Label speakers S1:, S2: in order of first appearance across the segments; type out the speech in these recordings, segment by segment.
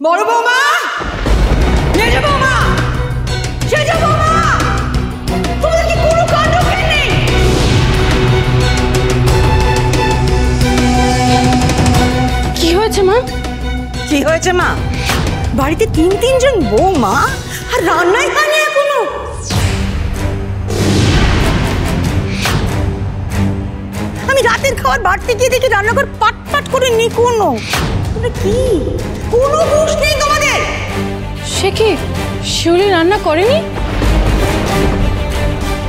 S1: বড় বৌমা, মেজ বৌমা, সেজ বৌমা, তোমাদের কি কোনো কাণ্ড নেই?
S2: কি হয়েছে মা?
S1: কি হয়েছে মা? বাড়িতে তিনজন বৌমা আর রান্নাই হয়নি এখনো। আমি রাতের খাবার বাড়তে গিয়ে দেখি রান্নাঘর পাট পাট করে নিকোনো। কি কোনো হুঁশ নেই তোমাদের?
S2: সে কি শিউলি রান্না করেনি?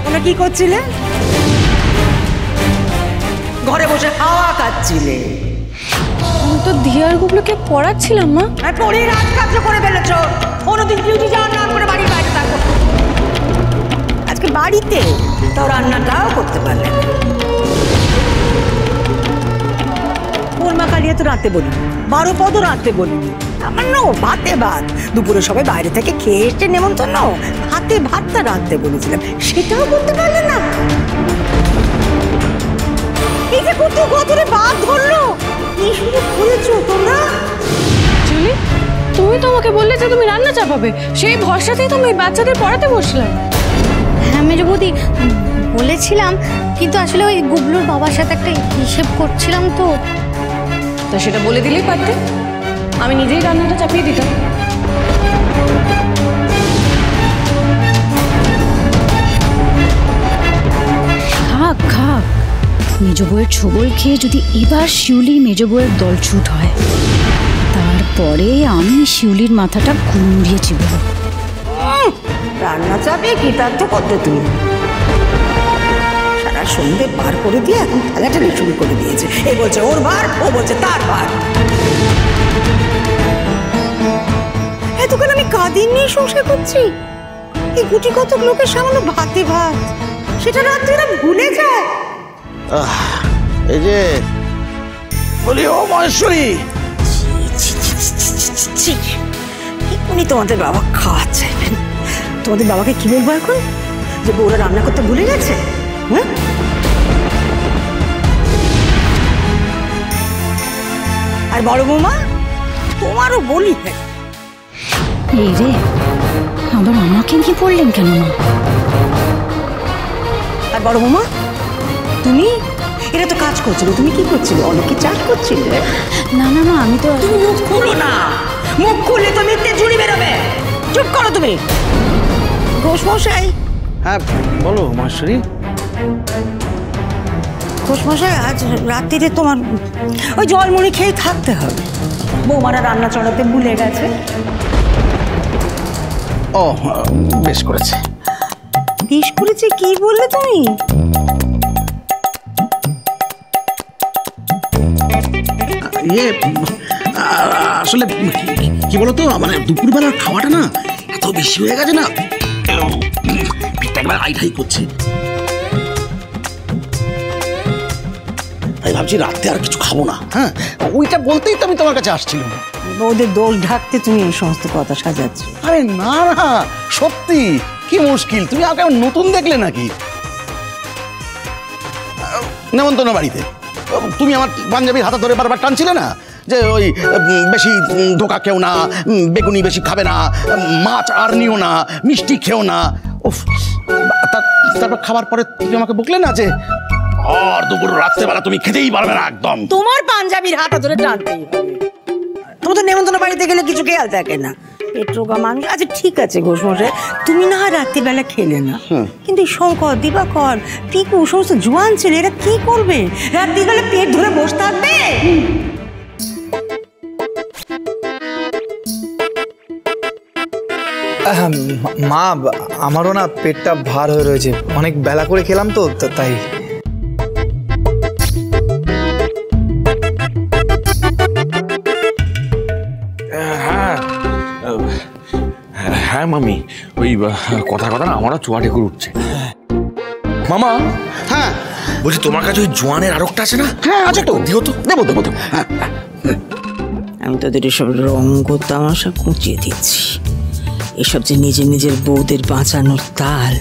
S1: তোমরা কি করছিলে? ঘরে বসে হাওয়া খাচ্ছিলে।
S2: আমি তো দিয়ার গুলোকে পড়াচ্ছিলাম মা।
S1: আর পড়ে রাত কাজ করে ফেলেছো। অন্যদিন ডিউটি যাওয়ার নাম করে বাড়ির বাইরে থাকো। আজকে বাড়িতে তাও রান্নাটাও করতে পারলে না। কোরমা কালিয়া তো রাতে বলিনি, 12 পদও রাতে বলিনি। সামান্য ভাতে ভাত, দুপুরে সবাই বাইরে থেকে খেয়ে এসছে নেমন্তন্ন, হাতে ভাতটা রাঁধতে বলেছিলাম, সেটাও করতে পারলে না। এই যে কত গতরে বাদ ধরলো, কি শুরু করেছো তোমরা?
S2: শিউলি, তুমি তো আমাকে বললে যে তুমি রান্না চাপাবে, সেই ভরসাতেই তো আমি বাচ্চাদের পড়াতে বসলাম।
S3: হ্যাঁ মেজ বৌদি, বলেছিলাম, কিন্তু আসলে ওই গুবলুর বাবার সাথে একটা হিসেব করছিলাম তো।
S2: তা সেটা বলে দিলেই পারতে, আমি নিজেই রান্নাটা চাপিয়ে দিতাম।
S4: খাক খাক, মেজ বউয়ের ছবল খেয়ে যদি এবার শিউলি মেজ বউয়ের দলছুট হয়, তারপরে আমি শিউলির মাথাটা ঘুরিয়ে চিবব।
S1: রান্না চাপিয়ে কৃতার্থ করতে তুমি সারা সন্ধে পার করে দিয়ে এখন ঠেলাঠেলি শুরু করে দিয়েছে। এই বলছে ওর ভার, ও বলছে তার ভার। এতক্ষণ আমি কাঁদিন নিয়ে সংসার করছি, এই গুটি কতক লোকের সামনে ভাতে ভাত, সেটা রাত্রিরা ভুলে যায়।
S5: এই যে বলি, ও মহেশ্বরী,
S1: উনি তোমাদের বাবা খাওয়া চাইবেন। তোমাদের বাবাকে কি বলবো এখন, যে বউরা রান্না করতে ভুলে গেছে? হ্যাঁ, আর বড় বৌমা, তোমারও বলি।
S4: এই রে, আবার আমাকে নিয়ে পড়লেন কেন মা?
S1: আর বড় বৌমা, তুমি এরা তো কাজ করছিল, তুমি কি করছিলে? অনেকে চাষ করছিলে।
S4: না না মা, আমি তো
S1: তুমি মুখ খুলো না, মুখ খুললে তো মিথ্যে ঝুড়ি বেরোবে। চুপ করো তুমি। ঘোষমশাই।
S5: হ্যাঁ বলো মহেশ্বরী।
S1: ঘোষমশাই, আজ রাত্রিরে তোমার ওই জলমুড়ি খেয়ে থাকতে হবে। বৌমারা রান্না চড়াতে ভুলে গেছে।
S5: ও বেশ করেছে।
S1: বেশ করেছে কি বললে তুমি?
S5: ইয়ে আসলে কি বলতো, মানে দুপুরবেলার খাওয়াটা না এত বেশি হয়ে গেছে না, পেটটা একবার আইঠাই করছে। তাই ভাবছি রাতে আর কিছু খাবো না। হ্যাঁ, ওইটা বলতেই তো আমি তোমার কাছে আসছিলাম।
S1: ওদের দোল ঢাকতে তুমি এই সমস্ত কথা সাজাচ্ছ।
S5: আরে না না, সত্যি কি মুশকিল, তুমি আমাকে নতুন দেখলে নাকি? নেমন্তন্ন বাড়িতে তুমি আমার পাঞ্জাবির হাতা ধরে বারবার টানছিলে না, যে ওই বেশি ধোকা খেও না, বেগুনি বেশি খাবে না, মাছ আর নিও না, মিষ্টি খেও না। উফ, তারপর খাবার পরে তুমি আমাকে বকলে না যে আর দুপুর রাত্রেবেলা তুমি খেতেই পারবে না একদম।
S1: তোমার পাঞ্জাবির হাতা ধরে টানতেই হবে। তোমার তো নেমন্তন্ন বাড়িতে গেলে কিছু খেয়াল থাকে না, পেট্রোগা মানুষ। আচ্ছা ঠিক আছে ঘোষমশাই, তুমি না রাত্রিবেলা খেলে না, কিন্তু শঙ্কর, দিবাকর, পিকু, সমস্ত জোয়ান ছেলে এরা কি করবে? রাত্রিবেলা পেট ধরে বসে থাকবে?
S6: মা, আমারও না পেটটা ভার হয়ে রয়েছে, অনেক বেলা করে খেলাম তো, তাই।
S7: হ্যাঁ মামি, ওই কথা না আমারও চুয়াটে করে উঠছে। মামা,
S5: হ্যাঁ
S7: বলছি তোমার কাছে ওই জোয়ানের আরকটা আছে না?
S5: হ্যাঁ আছে তো,
S7: দিও তো।
S5: দেবো দেবো দেবো। হ্যাঁ,
S1: আমি তোদের এসব রঙ্গ তামাশা কুঁচিয়ে দিচ্ছি। এসব যে নিজের নিজের বউদের বাঁচানোর তাল,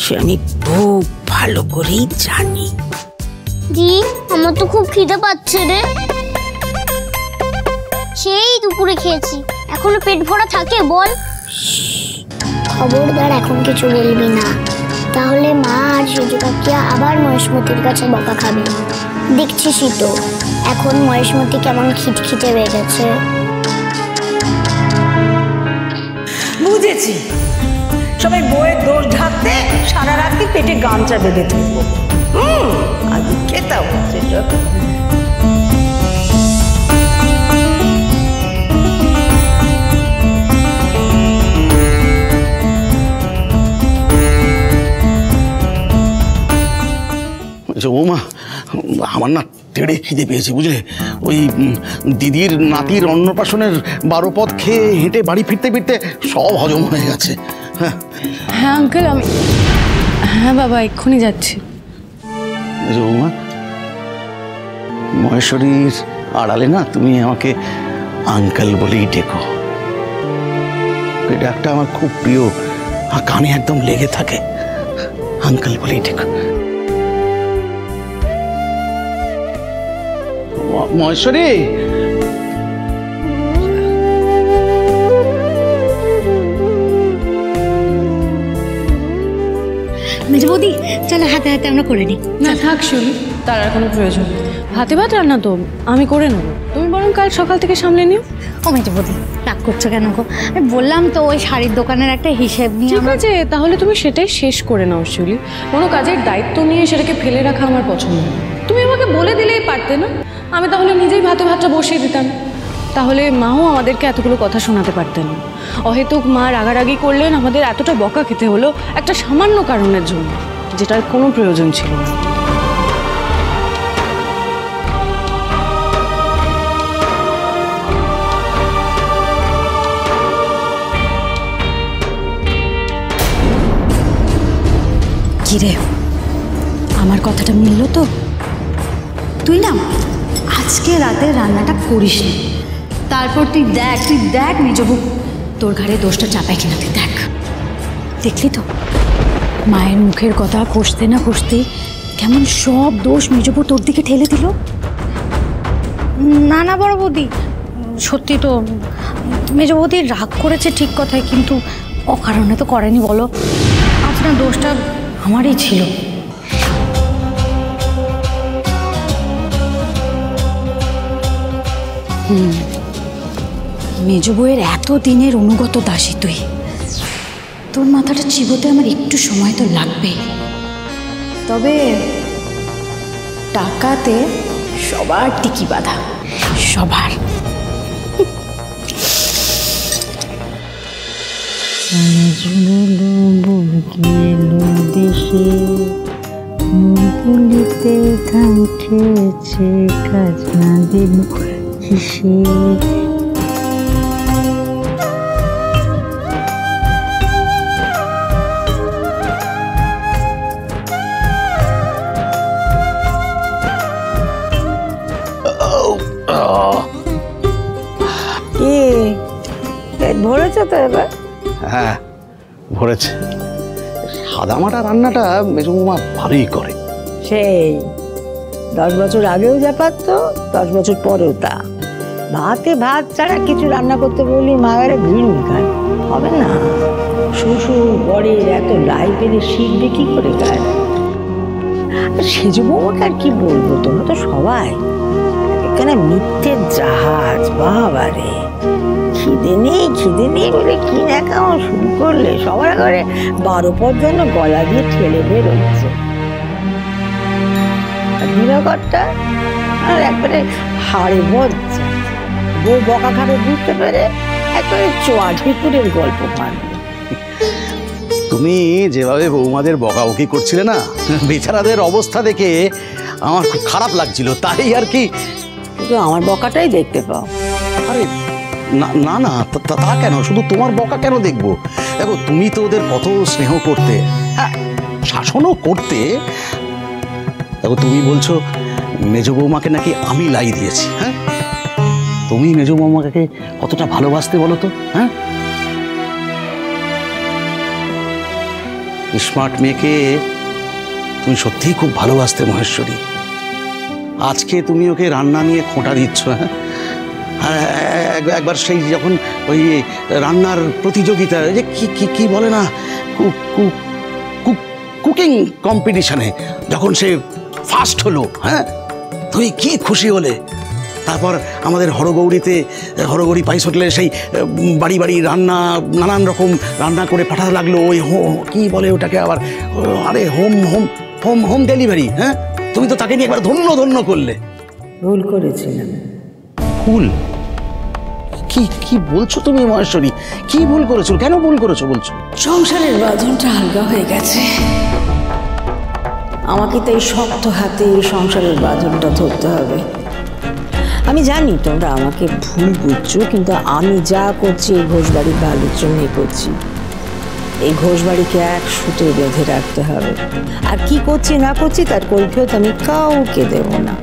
S1: সে আমি খুব ভালো করেই জানি।
S3: দি, আমার তো খুব খিদে পাচ্ছে রে। সেই দুপুরে খেয়েছি,
S8: এখনো পেট ভরা থাকে বল? খবরদার এখন কিছু বলবি না, তাহলে মা আর সেজু কাকিয়া আবার মহেশমতির কাছে বকা খাবে। দেখছিসই তো এখন মহেশমতি কেমন খিটখিটে হয়ে গেছে।
S1: বুঝেছি, সবাই বইয়ের দোষ ঢাকতে সারা রাত্রি পেটে গামছা বেঁধে থাকবো। আজ খেতাম হচ্ছে সব।
S5: বৌমা, আমার না তেড়ে খিদে পেয়েছে বুঝলে। ওই দিদির নাতির অন্নপ্রাশনের 12 পদ খেয়ে হেঁটে বাড়ি ফিরতে ফিরতে সব হজম হয়ে গেছে। হ্যাঁ
S2: হ্যাঁ আঙ্কেল, হ্যাঁ বাবা এক্ষুনি যাচ্ছি।
S5: বৌমা, মহেশ্বরীর আড়ালে না তুমি আমাকে আঙ্কেল বলেই ডেকো। এই ডাকটা আমার খুব প্রিয়, আর কানে একদম লেগে থাকে। আঙ্কেল বলেই ডেকো। মহেশ্বরী,
S3: মেজো বৌদি চলো হাতে হাতে আমরা করে নিই।
S2: না থাক শিউলি, তার আর কোনো প্রয়োজন নেই। ভাতে ভাত রান্না তো আমি করে নেবো, তুমি বরং কাল সকাল থেকে সামলে নিও।
S3: ও মেজো বৌদি রাগ করছো কেন গো? আমি বললাম তো ওই শাড়ির দোকানের একটা হিসেব নিয়ে।
S2: ঠিক আছে, তাহলে তুমি সেটাই শেষ করে নাও শিউলি। কোনো কাজের দায়িত্ব নিয়ে সেটাকে ফেলে রাখা আমার পছন্দ না। তুমি আমাকে বলে দিলেই পারতে না, আমি তাহলে নিজেই ভাতে ভাতটা বসিয়ে দিতাম। তাহলে মাও আমাদেরকে এতগুলো কথা শোনাতে পারতেন না। অহেতুক মা রাগারাগি করলেন, আমাদের এতটা বকা খেতে হলো একটা সামান্য কারণের জন্য, যেটার কোনো প্রয়োজন ছিল না।
S4: কিরে, আমার কথাটা মিলল তো? তুই না আজকে রাতে রান্নাটা করিস নি, তারপর তুই দেখ মেজবু তোর ঘাড়ে দোষটা চাপায় কিনা। তুই দেখ, দেখলি তো মায়ের মুখের কথা কষতে না কষতে কেমন সব দোষ মেজবু তোর দিকে ঠেলে দিল।
S3: না না বড় বৌদি, সত্যি তো মেজো বৌদি রাগ করেছে ঠিক কথাই, কিন্তু অকারণে তো করেনি বলো। আজ না দোষটা আমারই ছিল।
S4: মেজ বউয়ের এত দিনের অনুগত দাসী তুই, তোর মাথাটা চিবোতে আমার একটু সময় তো লাগবে। তবে টাকাতে সবার টিকি বাঁধা, সবার। দেশে মুগুলিতে ধান খেয়েছে, খাজনা দেব কিসে।
S1: কি পেট ভরেছে তো এবার?
S5: হ্যাঁ ভরেছে। সাদামাটা রান্নাটা মেজবৌমা ভালোই করে।
S1: সেই 10 বছর আগেও যা পারতো, 10 বছর পরেও তা। ভাতে ভাত ছাড়া কিছু রান্না করতে বললি মায়েরা ভিড় খায়, হবে না। শ্বশুর বরের এত লাই পেরে শিখবে কি করে গায়ে? সেজ বৌমাকে আর কি বলবো, তোমরা তো সবাই এখানে মিথ্যের জাহাজ। বাবারে, খিদে নেই বলে কি না কেমন শুরু করলে, সবার ঘরে 12 পদ যেন গলা দিয়ে ঠেলে বেরোচ্ছে। দিনকরটা আর একবারে হাড়ে বজ্জা। বউ বকা খাবে বুঝতে পেরে একবারে চোয়া ঢেকুরের গল্প মানবে।
S5: তুমি যেভাবে বৌমাদের বকাবকি করছিলে না, বেচারাদের অবস্থা দেখে আমার খুব খারাপ লাগছিল, তাই আর কি।
S1: কিন্তু আমার বকাটাই দেখতে পাও।
S5: আরে না না না, তা কেন? শুধু তোমার বকা কেন দেখবো? দেখো, তুমি তো ওদের কত স্নেহ করতে, হ্যাঁ শাসনও করতে। দেখো, তুমি বলছো মেজ বৌমাকে নাকি আমি লাই দিয়েছি। হ্যাঁ, তুমি মেজ বৌমাকে কতটা ভালোবাসতে বলো তো? হ্যাঁ, স্মার্ট মেয়েকে তুমি সত্যিই খুব ভালোবাসতে মহেশ্বরী। আজকে তুমি ওকে রান্না নিয়ে খোঁটা দিচ্ছ। হ্যাঁ, আর একবার সেই যখন ওই রান্নার প্রতিযোগিতা, যে কি কি কি বলে না, কুকিং কম্পিটিশনে যখন সে ফার্স্ট হলো, হ্যাঁ, তুমি কি খুশি হলে। তারপর আমাদের হরগৌরী পাইস হোটেলে সেই বাড়ি বাড়ি রান্না, নানান রকম রান্না করে পাঠাতে লাগলো। ওই কি বলে ওটাকে আবার, আরে home home home home delivery. হ্যাঁ, তুমি তো তাকে নিয়ে একবার ধন্য ধন্য করলে।
S1: ভুল করেছিলাম।
S5: ভুল? কি কি বলছো তুমি মহেশ্বরী? কি ভুল করেছো? কেন ভুল করেছো বলছো?
S1: সংসারের বাঁধনটা হালকা হয়ে গেছে, আমাকে তো এই শক্ত হাতে এই সংসারের বাঁধনটা ধরতে হবে। আমি জানি তোমরা আমাকে ভুল বুঝছো, কিন্তু আমি যা করছি এই ঘোষবাড়ির ভালোর জন্যই করছি। এই ঘোষবাড়িকে এক সুতে বেঁধে রাখতে হবে, আর কি করছি না করছি তার কৈফিয়ত আমি কাউকে দেব না।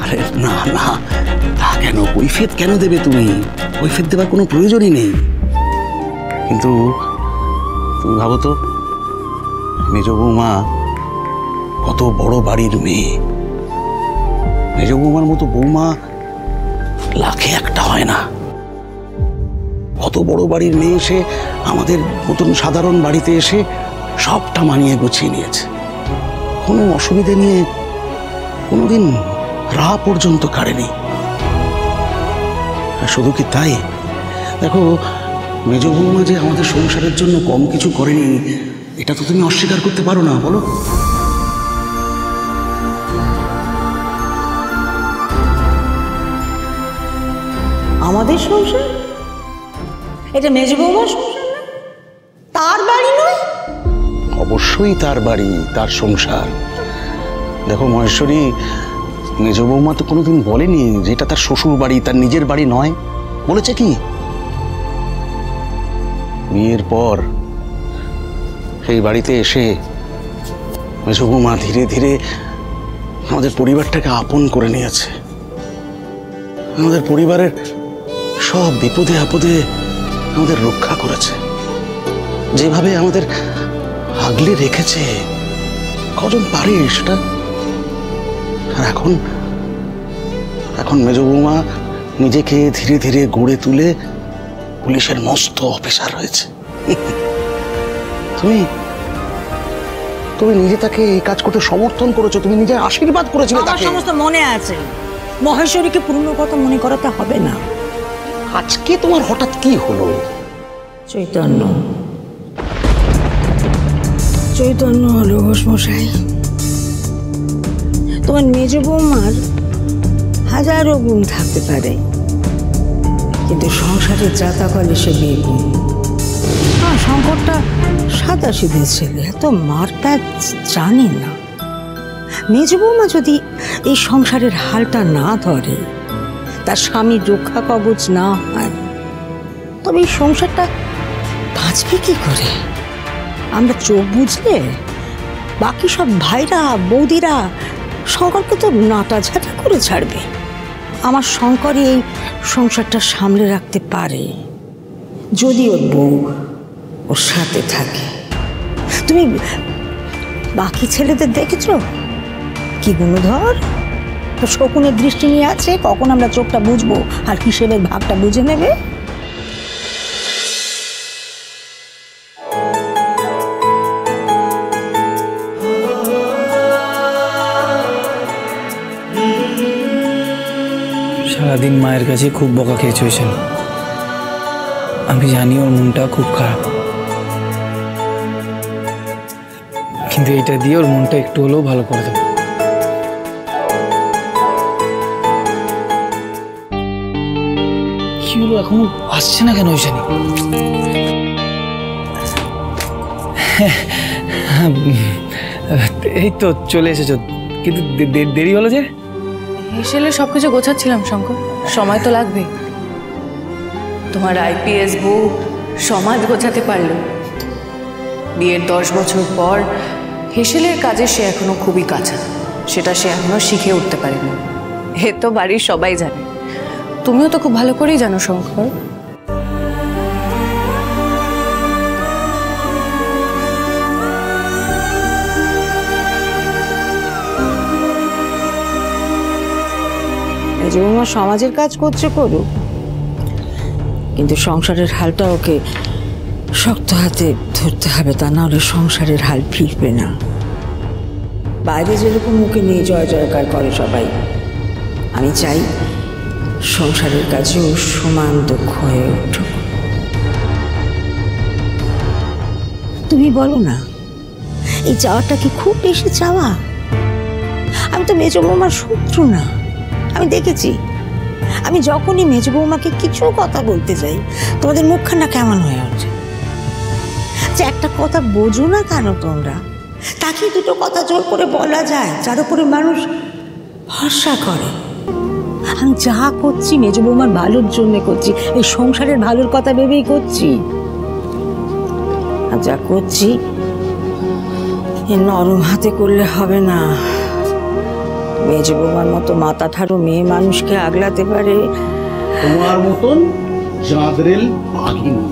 S5: আরে না না, তা কেন? কৈফিয়ত কেন দেবে তুমি? কৈফিয়ত দেবার কোনো প্রয়োজনই নেই। কিন্তু তুমি ভাবো তো, মেজ বৌমা কত বড় বাড়ির মেয়ে। মেজ বৌমার মতো বৌমা লাখে একটা হয় না। কত বড় বাড়ির মেয়ে, সে আমাদের মতন সাধারণ বাড়িতে এসে সবটা মানিয়ে গুছিয়ে নিয়েছে। কোনো অসুবিধে নিয়ে কোনোদিন রাত পর্যন্ত কাড়েনি। আর শুধু কি তাই, দেখো মেজ বৌমা যে আমাদের সংসারের জন্য কম কিছু করেনি, এটা তো তুমি অস্বীকার করতে পারো না, বলো?
S1: আমাদের সংসার, এটা মেজ বৌমার সংসার না, তার বাড়ি নয়?
S5: অবশ্যই তার বাড়ি, তার সংসার। দেখো মহেশ্বরী, মেজ বৌমা তো কোনোদিন বলেনি যে এটা তার শ্বশুর বাড়ি, তার নিজের বাড়ি নয়। বলেছে কি? বিয়ের পর এই বাড়িতে এসে মেজ বৌমা ধীরে ধীরে আমাদের পরিবারটাকে আপন করে নিয়েছে। আমাদের পরিবারের সব বিপদে আপদে আমাদের রক্ষা করেছে। যেভাবে আমাদের আগলে রেখেছে, কজন পারে সেটা? আর এখন মেজ বৌমা নিজেকে ধীরে ধীরে গড়ে তুলে পুলিশের মস্ত অফিসার হয়েছে। তুমি নিজে তাকে এই কাজ করতে সমর্থন করেছো, তুমি নিজে আশীর্বাদ করেছিলে
S1: আমার
S5: তাকে।
S1: সমস্ত মনে আছে, মহেশ্বরীকে পুরনো কথা মনে করাতে হবে না।
S5: আজকে তোমার হঠাৎ কি হলো?
S1: চৈতন্য হলো ঘোষমশাই। তোমার মেজ বৌমার হাজারো গুণ থাকতে পারে, কিন্তু সংসারের জাতাকলে সে বেগুন। হ্যাঁ, শঙ্করটা সাদা সিধে ছেলে, এত মারপ্যাচ জানে না। মেজ বৌমা যদি এই সংসারের হালটা না ধরে, তার স্বামীর রক্ষা কবচ না হয়, তবে এই সংসারটা বাঁচবে কি করে? আমরা চোখ বুঝলে বাকি সব ভাইরা বৌদিরা শঙ্করকে তো নাটা ঝাঁটা করে ছাড়বে। আমার শঙ্করই এই সংসারটা সামলে রাখতে পারে যদি ওর বউ ওর সাথে থাকে। তুমি বাকি ছেলেদের দেখেছ কি গুণধর? শকুনের দৃষ্টি নিয়ে আছে, কখন আমরা চোখটা বুঝবো আর হিসেবের ভাগটা বুঝে নেবে।
S6: সারাদিন মায়ের কাছে খুব বকা খেয়েছে ওই ছেলে। আমি জানি ওর মনটা খুব খারাপ, কিন্তু এটা দিয়ে ওর মনটা একটু হলেও ভালো করে দেবো। কি হলো, এখনো আসছে না কেন ওই ছেলে? এই তো চলে এসেছো, কিন্তু দেরি হলো যে?
S2: হেসেলে সব কিছু গোছাচ্ছিলাম শঙ্কর, সময় তো লাগবে। তোমার আইপিএস বউ সমাজ গোছাতে পারলো। বিয়ের 10 বছর পর হেসেলের কাজে সে এখনো খুবই কাঁচা, সেটা সে এখনো শিখে উঠতে পারেনি। এ তো বাড়ির সবাই জানে, তুমিও তো খুব ভালো করেই জানো শঙ্কর।
S1: যে বৌমা সমাজের কাজ করছে করুক, কিন্তু সংসারের হালটা ওকে শক্ত হাতে ধরতে হবে, তা না হলে সংসারের হাল ফিরবে না। বাইরে যেরকম মুখে নিয়ে জয় জয়কার করে সবাই, আমি চাই সংসারের কাজেও সমান দক্ষ হয়ে উঠুক। তুমি বলো না, এই চাওয়াটা কি খুব বেশি চাওয়া? আমি তো মেজ বৌমার শত্রু না, আমি দেখেছি আমি যখনই মেজ বৌমাকে কিছু কথা বলতে যাই তোমাদের মুখখানা কেমন হয়ে ওঠে। যে একটা কথা বোঝো না কেন তোমরা? তাকে দুটো কথা জোর করে বলা যায়, যার উপরে মানুষ ভরসা করে। আমি যা করছি মেজ বৌমার ভালোর জন্য করছি, এই সংসারের ভালোর কথা ভেবেই করছি। আর যা করছি এ নরম হাতে করলে হবে না। মেজ বৌমার মতো মাথা ঠাড়ো মেয়ে মানুষকে আগলাতে পারে
S5: তোমার মতন জাদরেল ভাগিনী।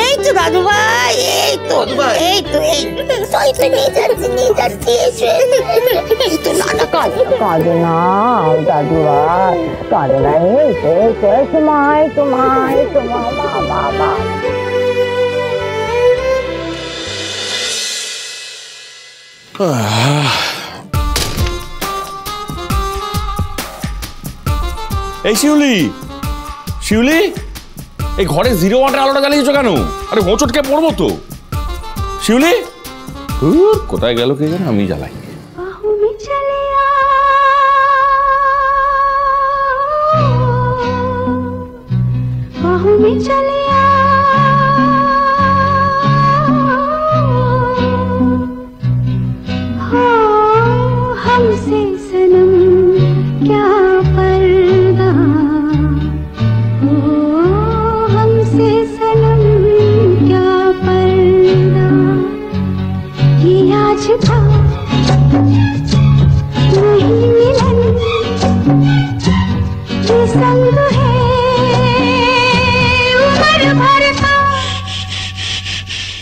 S1: এই তো দাদু ভাই, এই তো এই তো এই তো নিয়ে যাচ্ছি এই তো নানা কাঁদে না দাদু ভাই, কাঁদে না। এই তো মাই তো বাবা।
S7: এই শিউলি, শিউলি, এই ঘরে 0 ওয়াটের আলোটা জ্বালিয়েছো কেন? আরে হোঁচটকে পড়বো তো। শিউলি, কোথায় গেল কে জানে, আমি জ্বালাই।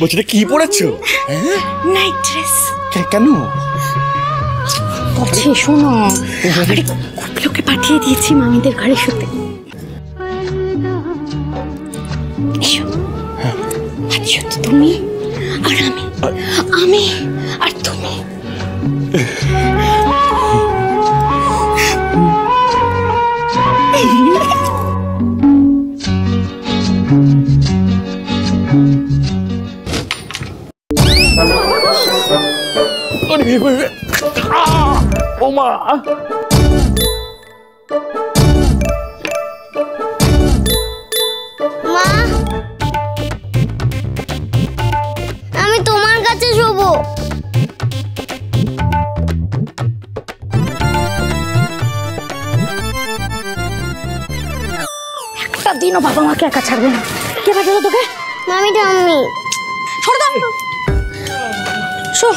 S7: বলছি কি পড়েছো?
S3: Night dress.
S7: কেন?
S3: বলছি শোনো, লোকে পাঠিয়ে দিয়েছি মামিদের ঘরে শুতে। আচ্ছা তুমি আর আমি আর তুমি।
S7: ও মা,
S8: আমি তোমার কাছে শোবো।
S3: একটা দিনও বাবা মাকে একা ছাড়বে না। কে পাঠালো তোকে?
S8: মামি ঠাম্মি।
S3: সরে দাও। শোন,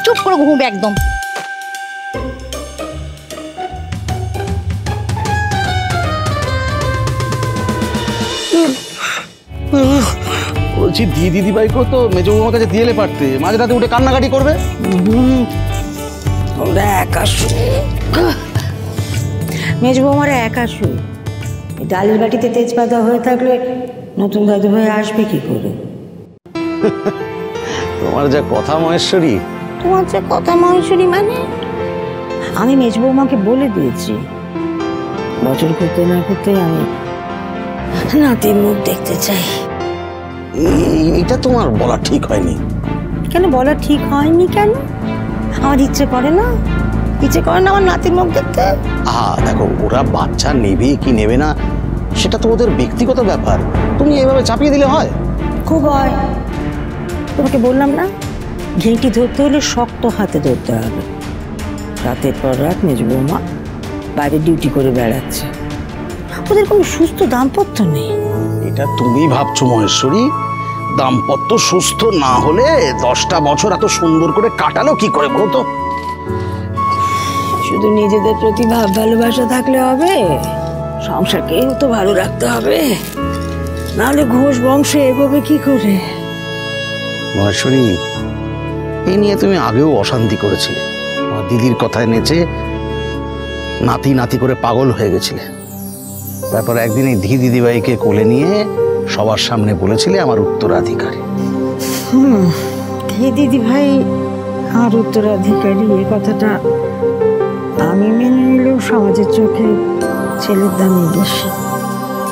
S3: চুপ করে ঘুমবে একদম।
S5: বলছি দিদি ভাইকেও তো মেজ বৌমার কাছে দিয়ে এলে পারতে, মাঝরাতে উঠে কান্নাকাটি করবে।
S1: ওরা একা মেজ বৌমারা একা ডালের বাটিতে তেজপাতা হয়ে থাকলে নতুন দাদু ভাই আসবে কি করে?
S5: তোমার যা কথা মহেশ্বরী।
S1: তোমার যে কথা মহেশ্বরী মানে? আমি মেজ বৌমাকে বলে দিয়েছি বছর করতে না করতে আমি নাতির মুখ দেখতে চাই।
S5: এটা তোমার বলা ঠিক হয়নি।
S1: কেন বলা ঠিক হয়নি? কেন আমার ইচ্ছে করে না? ইচ্ছে করে না আমার নাতির মুখ দেখতে?
S5: দেখো, ওরা বাচ্চা নেবে কি নেবে না সেটা তো ওদের ব্যক্তিগত ব্যাপার, তুমি এভাবে চাপিয়ে দিলে হয়?
S1: খুব হয়। তোমাকে বললাম না, ঘেঁটি ধরতে হলে শক্ত হাতে ধরতে হবে। রাতের পর রাত মেজ বৌমা বাইরে ডিউটি করে বেড়াচ্ছে, ওদের কোনো সুস্থ দাম্পত্য নেই।
S5: এটা তুমি ভাবছো মহেশ্বরী। দাম্পত্য সুস্থ না হলে 10টা বছর এত সুন্দর করে কাটালো কি করে বলো তো?
S1: শুধু নিজেদের প্রতি ভাব ভালোবাসা থাকলে হবে? সংসারকেও তো ভালো রাখতে হবে, নাহলে ঘোষ বংশ এগোবে কি করে?
S5: মহেশ্বরী, এই নিয়ে তুমি আগেও অশান্তি করেছিলে, আমার দিদির কথায় নেচে নাতি নাতি করে পাগল হয়ে গেছিলে। তারপর একদিন এই দিদিভাইকে কোলে নিয়ে সবার সামনে বলেছিলে আমার উত্তরাধিকারী।
S1: দিদি ভাই আর উত্তরাধিকারী, এ কথাটা আমি মেনে নিলেও সমাজের চোখে ছেলের দামই বেশি,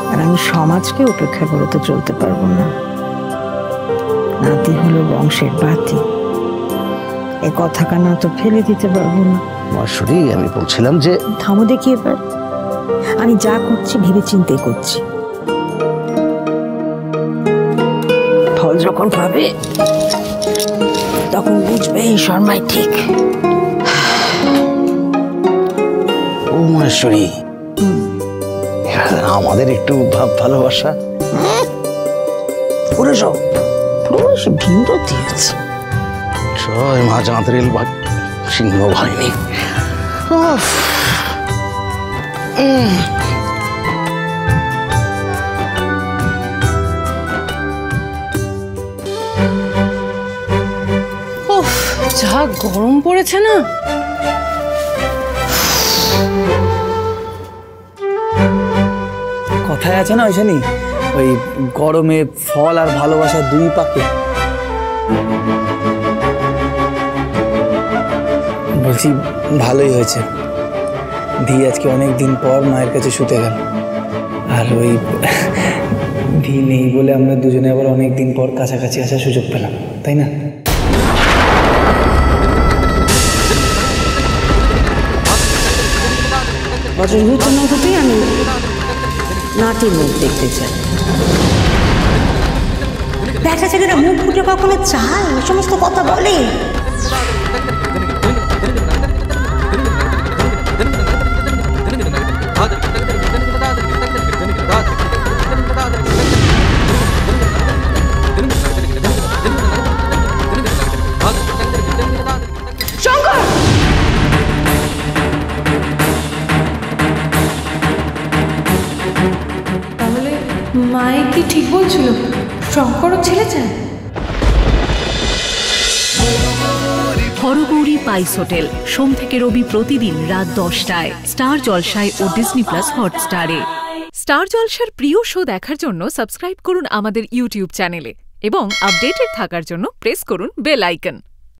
S1: আর আমি সমাজকে উপেক্ষা করে তো চলতে পারবো না। নাতি হলো বংশের বাতি, এ কথা কানা তো ফেলে দিতে পারবো না।
S5: মহেশ্বরী, আমি বলছিলাম যে
S1: থামো দেখি, এবার আমি যা করছি ভেবে চিন্তে করছি, ফল যখন পাবে তখন বুঝবে এই শর্মাই ঠিক।
S5: ও মহেশ্বরী, আমাদের একটু ভাব ভালোবাসা
S1: পুরো সব ভিন্ন দিয়েছে।
S5: জয় মা চাঁদের সিংহ ভাইনি।
S2: যা গরম পড়েছে না।
S6: কথায় আছে না ওইখানে, ওই গরমে ফল আর ভালোবাসা দুই পাকে। বলছি ভালোই হয়েছে, ধি আজকে অনেক দিন পর মায়ের কাছে শুতে গেল, আর ওই ধি নেই বলে আমরা দুজনে আবার অনেক দিন পর কাছাকাছি আসার সুযোগ পেলাম, তাই না?
S1: বছর ঘুরতে না ঘুরতেই আমি নাতির মুখ দেখতে চাই।
S3: দেখা ছেলেরা মুখ ফুটে কখনো চায়, ওই সমস্ত কথা বলে।
S2: তাহলে মায়ে কি ঠিক বলছিল, শঙ্করও ছেলে চায়?
S9: হরগৌরী পাইস হোটেল, সোম থেকে রবি প্রতিদিন রাত 10টায় স্টার জলসায় ও ডিজনি প্লাস হটস্টারে। স্টার জলসার প্রিয় শো দেখার জন্য সাবস্ক্রাইব করুন আমাদের ইউটিউব চ্যানেলে এবং আপডেটেড থাকার জন্য প্রেস করুন বেল আইকন।